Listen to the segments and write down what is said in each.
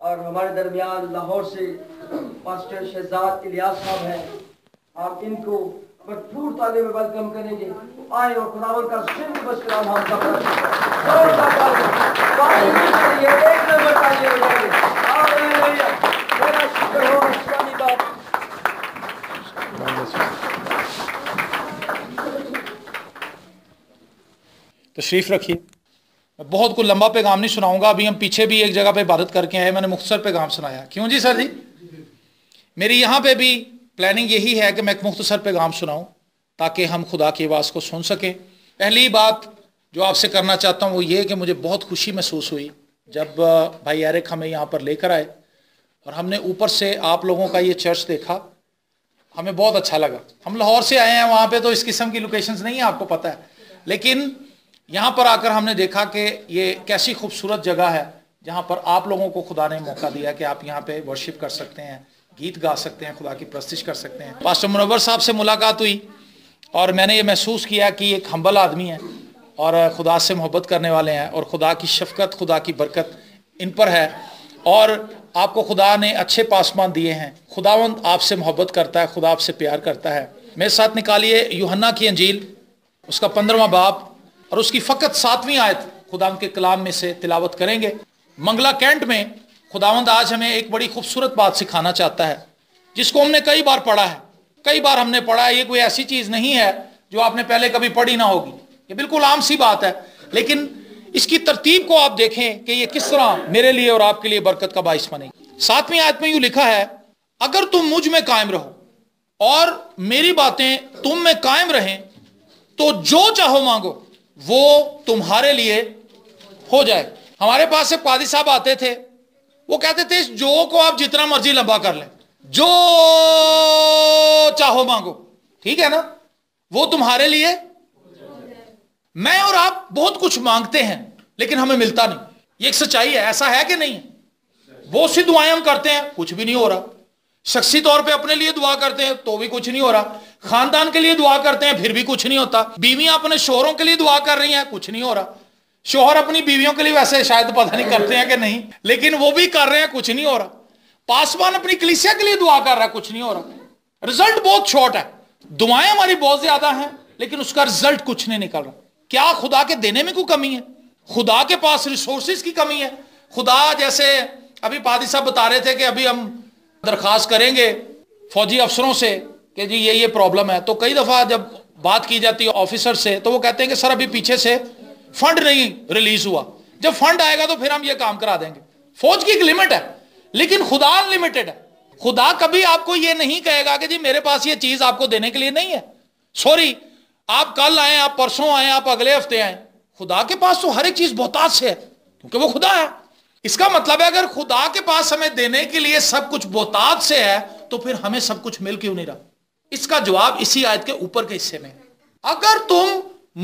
اور ہمارے درمیان لاہور سے پاسٹر شہزاد الیاس صاحب ہیں. آپ ان کو بھرپور تالی میں ویلکم کریں گے. آئے اور خداوند کا زندہ بس کلام ہم سب پر ایک نمبر تالی ہو جائے. ہاللیلویا. میرا شکر ہو اسلامی بات. تشریف رکھیے. میں بہت کوئی لمبا پیغام نہیں سناؤں گا. ابھی ہم پیچھے بھی ایک جگہ پہ عبادت کر کے آئے, میں نے مختصر پیغام سنایا. کیوں جی سر جی؟ میری یہاں پہ بھی پلاننگ یہی ہے کہ میں ایک مختصر پیغام سناؤں تاکہ ہم خدا کی آواز کو سن سکیں. پہلی بات جو آپ سے کرنا چاہتا ہوں وہ یہ کہ مجھے بہت خوشی محسوس ہوئی جب بھائی ایرک ہمیں یہاں پر لے کر آئے اور ہم نے اوپر سے آپ لوگوں کا یہ چرچ دیکھا. ہمیں بہت اچھا لگا. ہم لاہور سے آئے ہیں, وہاں پہ تو اس قسم کی لوکیشنز نہیں ہیں, آپ کو پتہ ہے, لیکن یہاں پر آ کر ہم نے دیکھا کہ یہ کیسی خوبصورت جگہ ہے جہاں پر آپ لوگوں کو خدا نے موقع دیا کہ آپ یہاں پہ ورشپ کر سکتے ہیں, گیت گا سکتے ہیں, خدا کی پرستش کر سکتے ہیں. پاسٹر منور صاحب سے ملاقات ہوئی اور میں نے یہ محسوس کیا کہ یہ ایک ہمبل آدمی ہے اور خدا سے محبت کرنے والے ہیں اور خدا کی شفقت, خدا کی برکت ان پر ہے اور آپ کو خدا نے اچھے پاسمان دیے ہیں. خداوند آپ سے محبت کرتا ہے, خدا آپ سے پیار کرتا ہے. میرے ساتھ نکالیے یوحنا کی انجیل, اس کا 15واں باب اور اس کی فقط 7ویں آیت خداوند کے کلام میں سے تلاوت کریں گے. منگلا کینٹ میں خداوند آج ہمیں ایک بڑی خوبصورت بات سکھانا چاہتا ہے جس کو ہم نے کئی بار پڑھا ہے. کئی بار ہم نے پڑھا ہے. یہ کوئی ایسی چیز نہیں ہے جو آپ نے پہلے کبھی پڑھی نہ ہوگی. یہ بالکل عام سی بات ہے, لیکن اس کی ترتیب کو آپ دیکھیں کہ یہ کس طرح میرے لیے اور آپ کے لیے برکت کا باعث بنے گی. 7ویں آیت میں یوں لکھا ہے, اگر تم مجھ میں قائم رہو اور میری باتیں تم میں قائم رہیں تو جو چاہو مانگو وہ تمہارے لیے ہو جائے. ہمارے پاس سے قاضی صاحب آتے تھے, وہ کہتے تھے اس جو کو آپ جتنا مرضی لمبا کر لیں, جو چاہو مانگو, ٹھیک ہے نا, وہ تمہارے لیے. میں اور آپ بہت کچھ مانگتے ہیں لیکن ہمیں ملتا نہیں. یہ ایک سچائی ہے, ایسا ہے کہ نہیں ہے؟ بہت سی دعائیں ہم کرتے ہیں, کچھ بھی نہیں ہو رہا. شخصی طور پہ اپنے لیے دعا کرتے ہیں تو بھی کچھ نہیں ہو رہا. خاندان کے لیے دعا کرتے ہیں پھر بھی کچھ نہیں ہوتا. بیویاں اپنے شوہروں کے لیے دعا کر رہی ہیں, کچھ نہیں ہو رہا. شوہر اپنی بیویوں کے لیے ویسے شاید پتہ نہیں کرتے ہیں کہ نہیں, لیکن وہ بھی کر رہے ہیں, کچھ نہیں ہو رہا. پاسبان اپنی کلیسیا کے لیے دعا کر رہا ہے, کچھ نہیں ہو رہا. رزلٹ بہت چھوٹ ہے. دعائیں ہماری بہت زیادہ ہیں لیکن اس کا رزلٹ کچھ نہیں نکل رہا. کیا خدا کے دینے میں کوئی کمی ہے؟ خدا کے پاس ریسورسز کی کمی ہے؟ خدا جیسے ابھی پادری صاحب بتا رہے تھے کہ ابھی ہم درخواست کریں گے فوجی افسروں سے کہ جی یہ پرابلم ہے, تو کئی دفعہ جب بات کی جاتی ہے آفیسر سے تو وہ کہتے ہیں کہ سر ابھی پیچھے سے فنڈ نہیں ریلیز ہوا, جب فنڈ آئے گا تو پھر ہم یہ کام کرا دیں گے. فوج کی ایک لمٹ ہے لیکن خدا انلمیٹڈ ہے. خدا کبھی آپ کو یہ نہیں کہے گا کہ جی میرے پاس یہ چیز آپ کو دینے کے لیے نہیں ہے. سوری, آپ کل آئیں, آپ پرسوں آئیں, آپ اگلے ہفتے آئیں, خدا کے پاس تو ہر ایک چیز بہتات سے ہے کیونکہ وہ خدا ہے. اس کا مطلب ہے اگر خدا کے پاس ہمیں دینے کے لیے سب کچھ بہتات سے ہے تو پھر ہمیں سب کچھ مل کیوں نہیں رہا؟ اس کا جواب اسی آیت کے اوپر کے حصے میں. اگر تم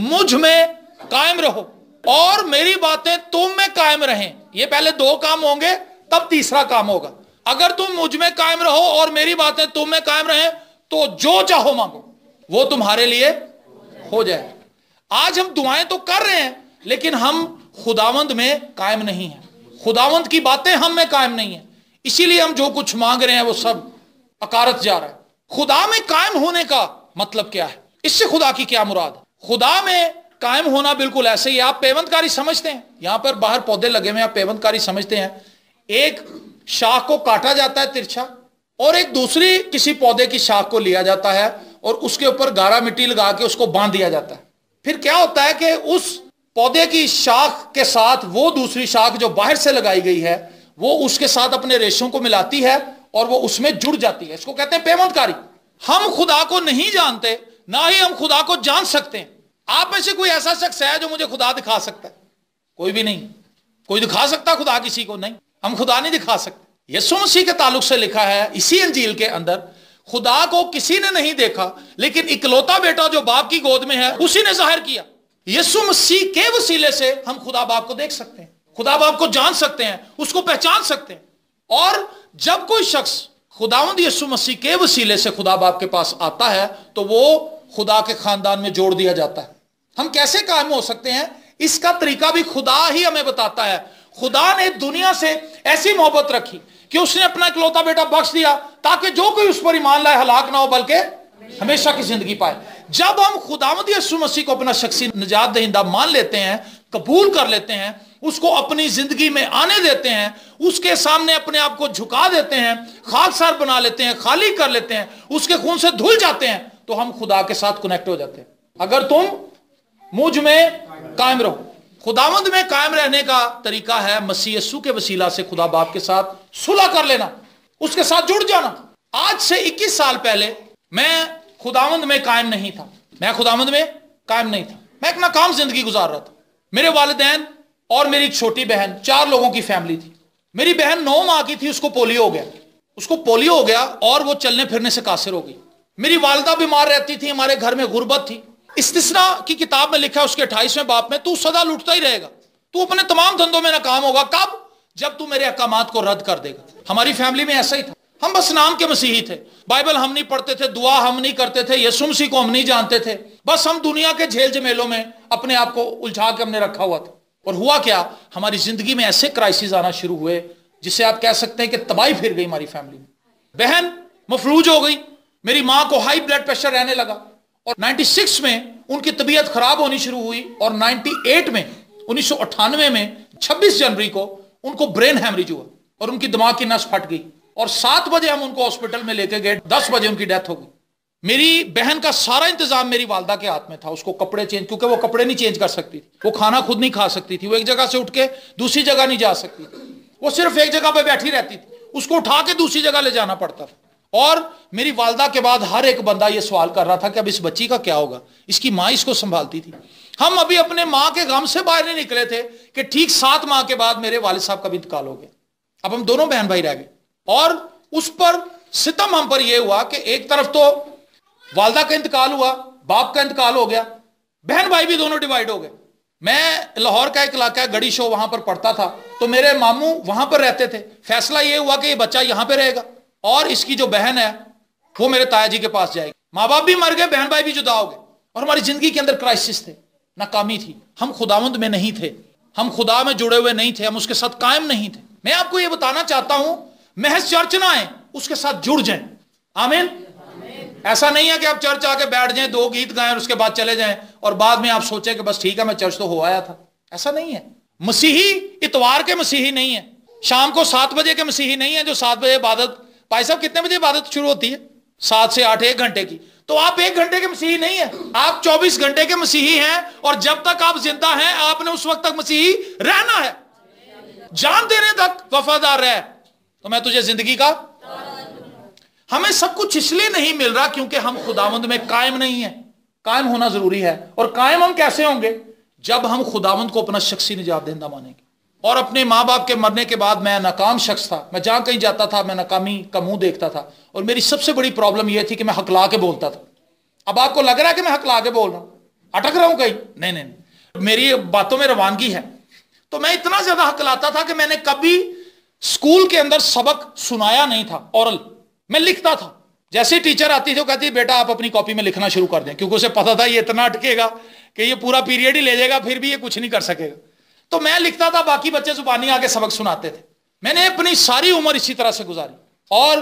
مجھ میں قائم رہو اور میری باتیں تم میں قائم رہیں, یہ پہلے 2 کام ہوں گے تب تیسرا کام ہوگا. اگر تم مجھ میں قائم رہو اور میری باتیں تم میں قائم رہیں تو جو چاہو مانگو وہ تمہارے لیے ہو جائے. آج ہم دعائیں تو کر رہے ہیں لیکن ہم خداوند میں قائم نہیں ہیں. خداوند کی باتیں ہم میں قائم نہیں ہیں, اسی لیے ہم جو کچھ مانگ رہے ہیں وہ سب اکارت جا رہا ہے. خدا میں قائم ہونے کا مطلب کیا ہے؟ اس سے خدا کی کیا مراد ہے؟ خدا میں قائم ہونا بالکل ایسے ہی, آپ پیوند کاری سمجھتے ہیں, یہاں پر باہر پودے لگے ہوئے ہیں, آپ پیوند کاری سمجھتے ہیں. ایک شاخ کو کاٹا جاتا ہے ترچھا اور ایک دوسری کسی پودے کی شاخ کو لیا جاتا ہے اور اس کے اوپر گارا مٹی لگا کے اس کو باندھ دیا جاتا ہے. پھر کیا ہوتا ہے کہ اس پودے کی شاخ کے ساتھ وہ دوسری شاخ جو باہر سے لگائی گئی ہے وہ اس کے ساتھ اپنے ریشوں کو ملاتی ہے اور وہ اس میں جڑ جاتی ہے. اس کو کہتے ہیں پیوند کاری. ہم خدا کو نہیں جانتے, نہ ہی ہم خدا کو جان سکتے ہیں. آپ میں سے کوئی ایسا شخص ہے جو مجھے خدا دکھا سکتا ہے؟ کوئی بھی نہیں. کوئی دکھا سکتا خدا کسی کو؟ نہیں, ہم خدا نہیں دکھا سکتے. یسوع مسیح کے تعلق سے لکھا ہے اسی انجیل کے اندر, خدا کو کسی نے نہیں دیکھا لیکن اکلوتا بیٹا جو باپ کی گود میں ہے اسی نے ظاہر کیا. یسوع مسیح کے وسیلے سے ہم خدا باپ کو دیکھ سکتے ہیں, خدا باپ کو جان سکتے ہیں, اس کو پہچان سکتے ہیں. اور جب کوئی شخص خداوند یسوع مسیح کے وسیلے سے خدا باپ کے پاس آتا ہے تو وہ خدا کے خاندان میں جوڑ دیا جاتا ہے. ہم کیسے قائم ہو سکتے ہیں؟ اس کا طریقہ بھی خدا ہی ہمیں بتاتا ہے. خدا نے دنیا سے ایسی محبت رکھی کہ اس نے اپنا اکلوتا بیٹا بخش دیا تاکہ جو کوئی اس پر ایمان لائے ہلاک نہ ہو بلکہ ہمیشہ کی زندگی پائے۔ جب ہم خداوند یسوع مسیح کو اپنا شخصی نجات دہندہ مان لیتے ہیں، قبول کر لیتے ہیں، اس کو اپنی زندگی میں آنے دیتے ہیں، اس کے سامنے اپنے آپ کو جھکا دیتے ہیں، خاکسار بنا لیتے ہیں، خالی کر لیتے ہیں، اس کے خون سے دھل جاتے ہیں، تو ہم خدا کے ساتھ کنیکٹ ہو جاتے ہیں۔ اگر تم مجھ میں قائم رہو، خداوند میں قائم رہنے کا طریقہ ہے مسیح یسوع کے وسیلہ سے خدا باپ کے ساتھ صلح کر لینا، اس کے ساتھ جڑ جانا۔ آج سے 21 سال پہلے میں خداوند میں قائم نہیں تھا، میں ایک ناکام زندگی گزار رہا تھا۔ میرے والدین اور میری ایک چھوٹی بہن، 4 لوگوں کی فیملی تھی۔ میری بہن 9 ماہ کی تھی، اس کو پولیو ہو گیا اور وہ چلنے پھرنے سے قاصر ہو گئی۔ میری والدہ بیمار رہتی تھی، ہمارے گھر میں غربت تھی۔ استثناء کی کتاب میں لکھا ہے اس کے 28ویں باب میں، تو سدا لوٹتا ہی رہے گا، تو اپنے تمام دھندوں میں ناکام ہوگا۔ کب؟ جب تو میرے احکامات کو رد کر دے گا۔ ہماری فیملی میں ایسا ہی تھا، ہم بس نام کے مسیحی تھے، بائبل ہم نہیں پڑھتے تھے، دعا ہم نہیں کرتے تھے، یسوع مسیح کو ہم نہیں جانتے تھے، بس ہم دنیا کے جھیل جمیلوں میں اپنے آپ کو الجھا کے ہم نے رکھا ہوا تھا۔ اور ہوا کیا، ہماری زندگی میں ایسے کرائسس آنا شروع ہوئے جسے آپ کہہ سکتے ہیں کہ تباہی پھر گئی ہماری فیملی میں۔ بہن مفلوج ہو گئی، میری ماں کو ہائی بلڈ پریشر رہنے لگا، اور 96 میں ان کی طبیعت خراب ہونی شروع ہوئی، اور 98 میں 1998 میں 26 جنوری کو ان کو برین ہیمریج ہوا اور ان کی دماغ کی نس پھٹ گئی، اور 7 بجے ہم ان کو ہاسپٹل میں لے کے گئے، 10 بجے ان کی ڈیتھ ہو گئی۔ میری بہن کا سارا انتظام میری والدہ کے ہاتھ میں تھا، اس کو کپڑے چینج، کیونکہ وہ کپڑے نہیں چینج کر سکتی تھی، وہ کھانا خود نہیں کھا سکتی تھی، وہ ایک جگہ سے اٹھ کے دوسری جگہ نہیں جا سکتی تھی، وہ صرف ایک جگہ پہ بیٹھی رہتی تھی، اس کو اٹھا کے دوسری جگہ لے جانا پڑتا تھا۔ اور میری والدہ کے بعد ہر ایک بندہ یہ سوال کر رہا تھا کہ اب اس بچی کا کیا ہوگا، اس کی ماں اس کو سنبھالتی تھی۔ ہم ابھی اپنے ماں کے غم سے باہر نہیں نکلے تھے کہ ٹھیک 7 ماہ کے بعد میرے والد صاحب کا بھی انتقال ہو گیا۔ اب ہم دونوں بہن بھائی رہ گئے، اور اس پر ستم ہم پر یہ ہوا کہ ایک طرف تو والدہ کا انتقال ہوا، باپ کا انتقال ہو گیا، بہن بھائی بھی دونوں ڈیوائیڈ ہو گئے۔ میں لاہور کا ایک علاقہ ہے گڑی شو، وہاں پر پڑھتا تھا، تو میرے ماموں وہاں پر رہتے تھے۔ فیصلہ یہ ہوا کہ یہ بچہ یہاں پہ رہے گا اور اس کی جو بہن ہے وہ میرے تایا جی کے پاس جائے گی۔ ماں باپ بھی مر گئے، بہن بھائی بھی جدا ہو گئے، اور ہماری زندگی کے اندر کرائسس تھے، ناکامی تھی۔ ہم خداوند میں نہیں تھے، ہم خدا میں جڑے ہوئے نہیں تھے، ہم اس کے ساتھ قائم نہیں تھے۔ میں آپ کو یہ بتانا چاہتا ہوں، محض چرچ نہ آئیں، اس کے ساتھ جڑ جائیں۔ آمین۔ ایسا نہیں ہے کہ آپ چرچ آ کے بیٹھ جائیں، 2 گیت گائیں اور اس کے بعد چلے جائیں، اور بعد میں آپ سوچیں کہ بس ٹھیک ہے میں چرچ تو ہو آیا تھا۔ ایسا نہیں ہے۔ مسیحی اتوار کے مسیحی نہیں ہے، شام کو 7 بجے کے مسیحی نہیں ہے جو 7 بجے عبادت۔ بھائی صاحب کتنے بجے عبادت شروع ہوتی ہے؟ 7 سے 8، 1 گھنٹے کی۔ تو آپ 1 گھنٹے کے مسیحی نہیں ہیں، آپ 24 گھنٹے کے مسیحی ہیں، اور جب تک آپ زندہ ہیں آپ نے اس وقت تک مسیحی رہنا ہے، جان دینے تک وفادار رہ۔ تو میں تجھے زندگی کا، ہمیں سب کچھ اس لیے نہیں مل رہا کیونکہ ہم خداوند میں قائم نہیں ہیں۔ قائم ہونا ضروری ہے، اور قائم ہم کیسے ہوں گے؟ جب ہم خداوند کو اپنا شخصی نجات دہندہ مانیں گے۔ اور اپنے ماں باپ کے مرنے کے بعد میں ناکام شخص تھا، میں جہاں کہیں جاتا تھا میں ناکامی کا منہ دیکھتا تھا، اور میری سب سے بڑی پرابلم یہ تھی کہ میں ہکلا کے بولتا تھا۔ اب آپ کو لگ رہا ہے کہ میں ہکلا کے بول رہا ہوں، اٹک رہا ہوں کہیں؟ نہیں، میری باتوں میں روانگی ہے۔ تو میں اتنا زیادہ ہکلاتا تھا کہ میں نے کبھی اسکول کے اندر سبق سنایا نہیں تھا، اورل میں لکھتا تھا۔ جیسے ٹیچر آتی تھی وہ کہتی بیٹا آپ اپنی کاپی میں لکھنا شروع کر دیں، کیونکہ اسے پتا تھا یہ اتنا اٹکے گا کہ یہ پورا پیریڈ ہی لے جائے گا، پھر بھی یہ کچھ نہیں کر سکے گا۔ تو میں لکھتا تھا، باقی بچے زبانی آ کے سبق سناتے تھے۔ میں نے اپنی ساری عمر اسی طرح سے گزاری، اور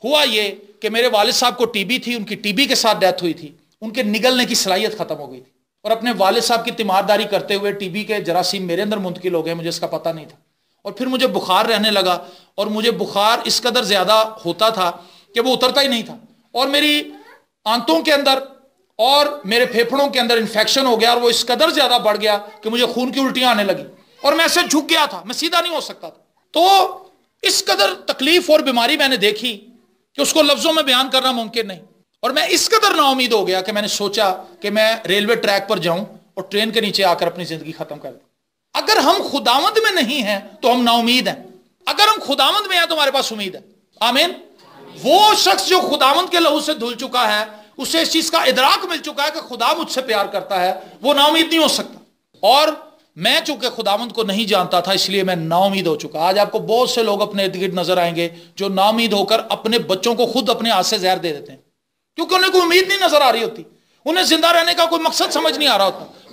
ہوا یہ کہ میرے والد صاحب کو ٹی بی تھی، ان کی ٹی بی کے ساتھ ڈیتھ ہوئی تھی، ان کے نگلنے کی صلاحیت ختم ہو گئی تھی، اور اپنے والد صاحب کی تیمارداری کرتے ہوئے ٹی بی کے جراثیم میرے اندر منتقل ہو گئے، مجھے اس کا پتہ نہیں تھا۔ اور پھر مجھے بخار رہنے لگا، اور مجھے بخار اس قدر زیادہ ہوتا تھا کہ وہ اترتا ہی نہیں تھا، اور میری آنتوں کے اندر اور میرے پھیپھڑوں کے اندر انفیکشن ہو گیا، اور وہ اس قدر زیادہ بڑھ گیا کہ مجھے خون کی الٹیاں آنے لگی، اور میں ایسے جھک گیا تھا، میں سیدھا نہیں ہو سکتا تھا۔ تو اس قدر تکلیف اور بیماری میں نے دیکھی کہ اس کو لفظوں میں بیان کرنا ممکن نہیں، اور میں اس قدر نا امید ہو گیا کہ میں نے سوچا کہ میں ریلوے ٹریک پر جاؤں اور ٹرین کے نیچے آ کر اپنی زندگی ختم کر دوں۔ اگر ہم خداوند میں نہیں ہیں تو ہم نا امید ہیں، اگر ہم خداوند میں ہیں تو ہمارے پاس امید ہے۔ آمین۔ وہ شخص جو خداوند کے لہو سے دھل چکا ہے، اسے اس چیز کا ادراک مل چکا ہے کہ خدا مجھ سے پیار کرتا ہے، وہ نا امید نہیں ہو سکتا۔ اور میں چونکہ خداوند کو نہیں جانتا تھا، اس لیے میں نا امید ہو چکا۔ آج آپ کو بہت سے لوگ اپنے ارد گرد نظر آئیں گے جو نا امید ہو کر اپنے بچوں کو خود اپنے ہاتھ سے زہر دے دیتے ہیں، کیونکہ انہیں کوئی امید نہیں نظر آ رہی ہوتی، انہیں زندہ رہنے کا کوئی مقصد سمجھ نہیں آ رہا ہوتا۔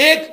1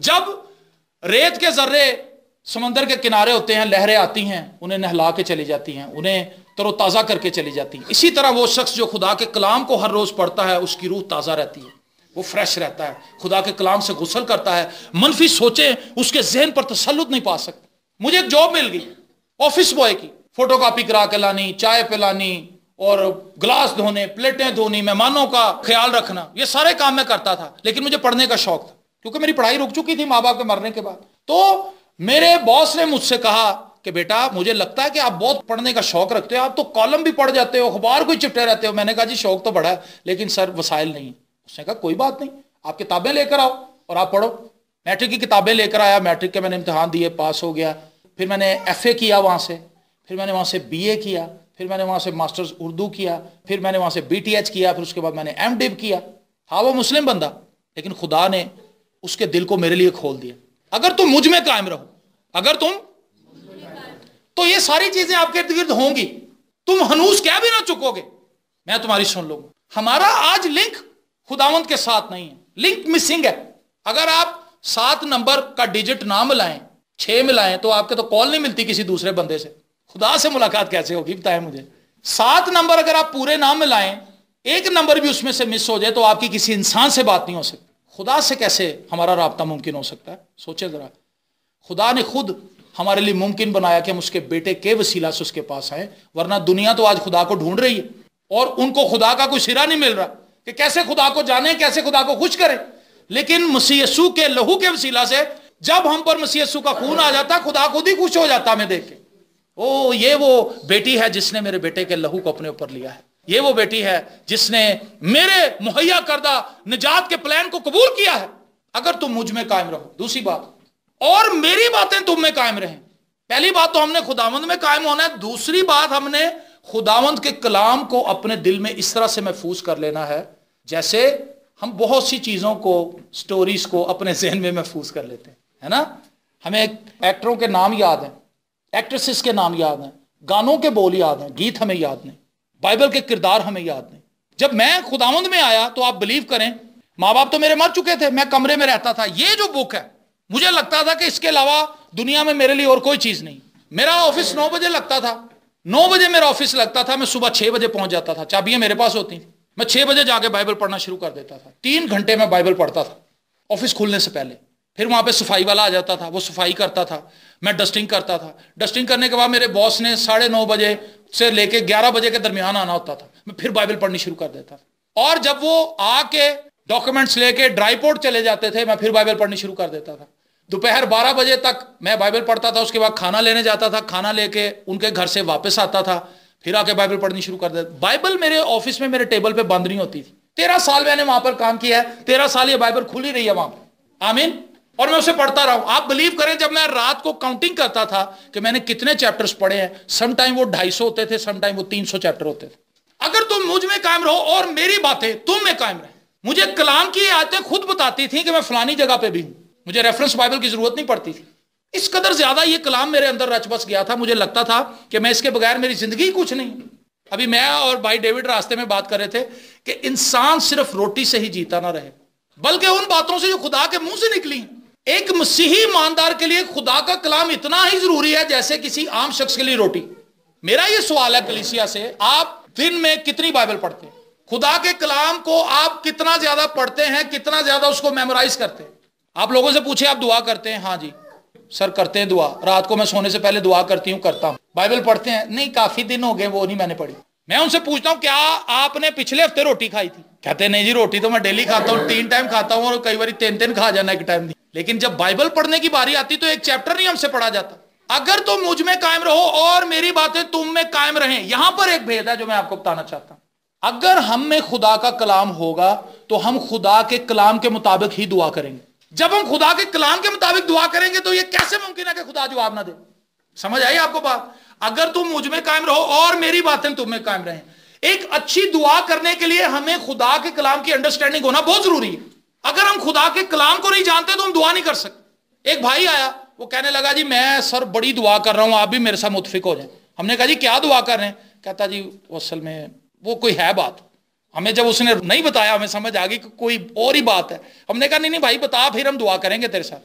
جب ریت کے ذرے سمندر کے کنارے ہوتے ہیں، لہریں آتی ہیں، انہیں نہلا کے چلی جاتی ہیں، انہیں تر و تازہ کر کے چلی جاتی ہیں، اسی طرح وہ شخص جو خدا کے کلام کو ہر روز پڑھتا ہے اس کی روح تازہ رہتی ہے، وہ فریش رہتا ہے، خدا کے کلام سے غسل کرتا ہے، منفی سوچیں اس کے ذہن پر تسلط نہیں پا سکتے۔ مجھے ایک جاب مل گئی آفس بوائے کی، فوٹو کاپی کرا کے لانی، چائے پلانی اور گلاس دھونے، پلیٹیں دھونی، مہمانوں کا خیال رکھنا، یہ سارے کام میں کرتا تھا، لیکن مجھے پڑھنے کا شوق تھا کیونکہ میری پڑھائی رک چکی تھی ماں باپ کے مرنے کے بعد۔ تو میرے باس نے مجھ سے کہا کہ بیٹا مجھے لگتا ہے کہ آپ بہت پڑھنے کا شوق رکھتے ہو، آپ تو کالم بھی پڑھ جاتے ہو، اخبار کو چپٹے رہتے ہو۔ میں نے کہا جی شوق تو بڑا ہے لیکن سر وسائل نہیں۔ اس نے کہا کوئی بات نہیں، آپ کتابیں لے کر آؤ اور آپ پڑھو۔ میٹرک کی کتابیں لے کر آیا، میٹرک کے میں نے امتحان دیے، پاس ہو گیا۔ پھر میں نے ایف اے کیا وہاں سے، پھر میں نے وہاں سے بی اے کیا، پھر میں نے وہاں سے ماسٹرز اردو کیا، پھر میں نے وہاں سے بی ٹی ایچ کیا، پھر اس کے بعد میں نے ایم ڈب کیا۔ تھا وہ مسلم بندہ لیکن خدا نے اس کے دل کو میرے لیے کھول دیا۔ اگر تم مجھ میں قائم رہو، اگر تم، تو یہ ساری چیزیں آپ کے ارد گرد ہوں گی، تم ہنوز کہہ بھی نہ چکو گے میں تمہاری سن لوں گا۔ ہمارا آج لنک خداوند کے ساتھ نہیں ہے، لنک مسنگ ہے۔ اگر آپ 7 نمبر کا ڈیجٹ نہ ملائیں، 6 ملائیں، تو آپ کے تو کال نہیں ملتی کسی دوسرے بندے سے، خدا سے ملاقات کیسے ہوگی بتائیں مجھے۔ 7 نمبر اگر آپ پورے نہ ملائیں، 1 نمبر بھی اس میں سے مس ہو جائے تو آپ کی کسی انسان سے بات نہیں ہو سکتی۔ خدا سے کیسے ہمارا رابطہ ممکن ہو سکتا ہے؟ سوچیں ذرا۔ خدا نے خود ہمارے لیے ممکن بنایا کہ ہم اس کے بیٹے کے وسیلہ سے اس کے پاس آئیں، ورنہ دنیا تو آج خدا کو ڈھونڈ رہی ہے اور ان کو خدا کا کوئی سرا نہیں مل رہا کہ کیسے خدا کو جانیں، کیسے خدا کو خوش کریں۔ لیکن مسیح یسوع کے لہو کے وسیلہ سے جب ہم پر مسیح یسوع کا خون آ جاتا، خدا خود ہی خوش ہو جاتا ہمیں دیکھ کے۔ او یہ وہ بیٹی ہے جس نے میرے بیٹے کے لہو کو اپنے اوپر لیا ہے، یہ وہ بیٹی ہے جس نے میرے مہیا کردہ نجات کے پلان کو قبول کیا ہے۔ اگر تم مجھ میں قائم رہو، دوسری بات، اور میری باتیں تم میں قائم رہیں۔ پہلی بات تو ہم نے خداوند میں قائم ہونا ہے، دوسری بات ہم نے خداوند کے کلام کو اپنے دل میں اس طرح سے محفوظ کر لینا ہے جیسے ہم بہت سی چیزوں کو، سٹوریز کو اپنے ذہن میں محفوظ کر لیتے ہیں، ہے نا۔ ہمیں ایکٹروں کے نام یاد ہیں، ایکٹریسز کے نام یاد ہیں، گانوں کے بول یاد ہیں، گیت ہمیں یاد نہیں، بائبل کے کردار ہمیں یاد نہیں۔ جب میں خداوند میں آیا تو آپ بلیو کریں، ماں باپ تو میرے مر چکے تھے، میں کمرے میں رہتا تھا، یہ جو بک ہے مجھے لگتا تھا کہ اس کے علاوہ دنیا میں میرے لیے اور کوئی چیز نہیں۔ میرا آفس 9 بجے لگتا تھا، 9 بجے میرا آفس لگتا تھا، میں صبح 6 بجے پہنچ جاتا تھا، چابیاں میرے پاس ہوتی تھیں، میں 6 بجے جا کے بائبل پڑھنا شروع کر دیتا تھا، 3 گھنٹے میں بائبل پڑھتا تھا آفس کھلنے سے پہلے۔ پھر وہاں پہ صفائی والا آ جاتا تھا، وہ صفائی کرتا تھا، میں ڈسٹنگ کرتا تھا، ڈسٹنگ کرنے کے بعد میرے باس نے 9:30 بجے سے لے کے 11 بجے کے درمیان آنا ہوتا تھا، میں پھر بائبل پڑھنی شروع کر دیتا تھا، اور جب وہ آ کے ڈاکومنٹس لے کے ڈرائی پورٹ چلے جاتے تھے میں پھر بائبل پڑھنی شروع کر دیتا تھا۔ دوپہر 12 بجے تک میں بائبل پڑھتا تھا، اس کے بعد کھانا لینے جاتا تھا، کھانا لے کے ان کے گھر سے واپس آتا تھا، پھر آ کے بائبل پڑھنی شروع کر دیتا۔ بائبل میرے آفس میں میرے ٹیبل پہ بند نہیں ہوتی تھی۔ 13 سال میں نے وہاں پر کام کیا ہے، 13 سال یہ بائبل کھلی رہی ہے وہاں پہ، آمین، اور میں اسے پڑھتا رہا ہوں۔ آپ بلیو کریں جب میں رات کو کاؤنٹنگ کرتا تھا کہ میں نے کتنے چیپٹرز پڑھے ہیں، سم ٹائم وہ 250 ہوتے تھے، سم ٹائم وہ 300 چیپٹر ہوتے تھے۔ اگر تم مجھ میں قائم رہو اور میری باتیں تم میں قائم رہیں۔ مجھے کلام کی آیتیں خود بتاتی تھیں کہ میں فلانی جگہ پہ بھی ہوں، مجھے ریفرنس بائبل کی ضرورت نہیں پڑتی تھی۔ اس قدر زیادہ یہ کلام میرے اندر رچ بس گیا تھا، مجھے لگتا تھا کہ میں اس کے بغیر میری زندگی کچھ نہیں۔ ابھی میں اور بھائی ڈیوڈ راستے میں بات کر رہے تھے کہ انسان صرف روٹی سے ہی جیتا نہ رہے بلکہ ان باتوں سے جو خدا کے منہ سے نکلی ہیں۔ ایک مسیحی ایماندار کے لیے خدا کا کلام اتنا ہی ضروری ہے جیسے کسی عام شخص کے لیے روٹی۔ میرا یہ سوال ہے کلیسیا سے، آپ دن میں کتنی بائبل پڑھتے ہیں؟ خدا کے کلام کو آپ کتنا زیادہ پڑھتے ہیں، کتنا زیادہ اس کو میمورائز کرتے ہیں؟ آپ لوگوں سے پوچھیں آپ دعا کرتے ہیں؟ ہاں جی سر کرتے ہیں دعا، رات کو میں سونے سے پہلے دعا کرتی ہوں، کرتا ہوں۔ بائبل پڑھتے ہیں؟ نہیں کافی دن ہو گئے وہ نہیں میں نے پڑھی۔ میں ان سے پوچھتا ہوں کیا آپ نے پچھلے ہفتے روٹی کھائی تھی؟ کہتے ہیں نہیں جی روٹی تو میں ڈیلی کھاتا ہوں، 3 ٹائم کھاتا ہوں، اور کئی بار 3 کھا جانا ایک ٹائم نہیں۔ لیکن جب بائبل پڑھنے کی باری آتی تو ایک چیپٹر نہیں ہم سے پڑھا جاتا۔ اگر تم مجھ میں قائم رہو اور میری باتیں تم میں قائم رہیں، یہاں پر ایک بھید ہے جو میں آپ کو بتانا چاہتا ہوں۔ اگر ہم میں خدا کا کلام ہوگا تو ہم خدا کے کلام کے مطابق ہی دعا کریں گے۔ جب ہم خدا کے کلام کے مطابق دعا کریں گے تو یہ کیسے ممکن ہے کہ خدا جواب نہ دے؟ سمجھ آئی آپ کو بات؟ اگر تم مجھ میں قائم رہو اور میری باتیں تم میں قائم رہیں۔ ایک اچھی دعا کرنے کے لیے ہمیں خدا کے کلام کی انڈرسٹینڈنگ ہونا بہت ضروری ہے۔ اگر ہم خدا کے کلام کو نہیں جانتے تو ہم دعا نہیں کر سکتے۔ ایک بھائی آیا، وہ کہنے لگا جی میں سر بڑی دعا کر رہا ہوں، آپ بھی میرے ساتھ متفق ہو جائیں۔ ہم نے کہا جی کیا دعا کر رہے ہیں؟ کہتا جی اصل میں وہ کوئی ہے بات۔ ہمیں جب اس نے نہیں بتایا ہمیں سمجھ آ گئی کہ کوئی اور ہی بات ہے۔ ہم نے کہا نہیں بھائی بتا، پھر ہم دعا کریں گے تیرے ساتھ۔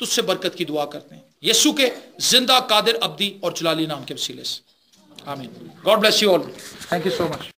تجھ سے برکت کی دعا کرتے ہیں یسوع کے زندہ قادر ابدی اور جلالی نام کے وسیلے سے آمین. God bless you all. Thank you so much.